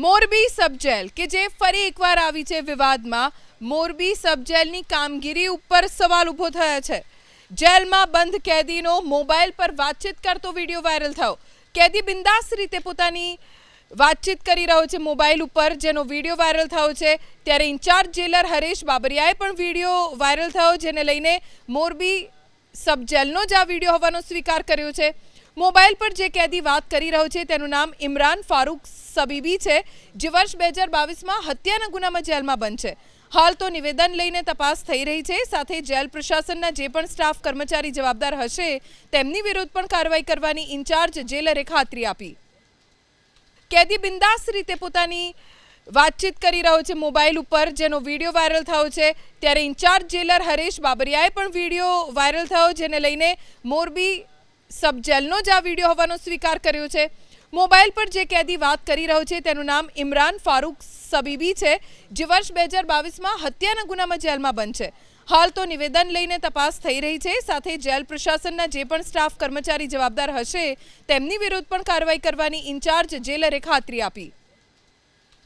Morbi sub jail કે જે ફરી એકવાર આવી છે વિવાદમાં. મોરબી સબજેલની કામગીરી ઉપર સવાલ ઊભો થયા છે. જેલમાં બંધ કેદીનો મોબાઈલ પર વાતચીત કરતો વિડીયો વાયરલ થયો. કેદી બિંદાસ રીતે પોતાની વાતચીત કરી રહ્યો છે મોબાઈલ ઉપર, જેનો વિડીયો વાયરલ થયો છે. ત્યારે ઇન્ચાર્જ જેલર હરેશ બાબરિયાએ પણ વિડીયો વાયરલ થયો, જેને લઈને મોરબી સબજેલનો જ આ વિડીયો હોવાનો સ્વીકાર કર્યો છે. મોબાઈલ પર જે કેદી વાત કરી રહ્યો છે તેનું નામ ઇમરાન ફારૂક સબીબી છે, જે વર્ષ 2022માં હત્યાના ગુનામાં જેલમાં બંધ છે. હાલ તો નિવેદન લઈને તપાસ થઈ રહી છે. સાથે જેલ પ્રશાસનના જે પણ સ્ટાફ કર્મચારી જવાબદાર હશે તેમની વિરુદ્ધ પણ કાર્યવાહી કરવાની ઇન્ચાર્જ જેલરે ખાતરી આપી. કેદી બિંદાસ રીતે પોતાની વાતચીત કરી રહ્યો છે મોબાઈલ ઉપર, જેનો વિડીયો વાયરલ થયો છે. ત્યારે ઇન્ચાર્જ જેલર હરેશ બાબરિયાએ પણ વિડીયો વાયરલ થયો, જેને લઈને મોરબી સબજેલનો જ આ વિડીયો હોવાનો સ્વીકાર કર્યો છે. મોબાઈલ પર જે કેદી વાત કરી રહ્યો છે તેનું નામ ઇમરાન ફારૂક સબીબી છે, જે વર્ષ 2022માં હત્યાના ગુનામાં જેલમાં બંધ છે. હાલ તો નિવેદન લઈને તપાસ થઈ રહી છે. સાથે જેલ પ્રશાસનના જે પણ સ્ટાફ કર્મચારી જવાબદાર હશે તેમની વિરુદ્ધ પણ કાર્યવાહી કરવાની ઇન્ચાર્જ જેલરે ખાતરી આપી.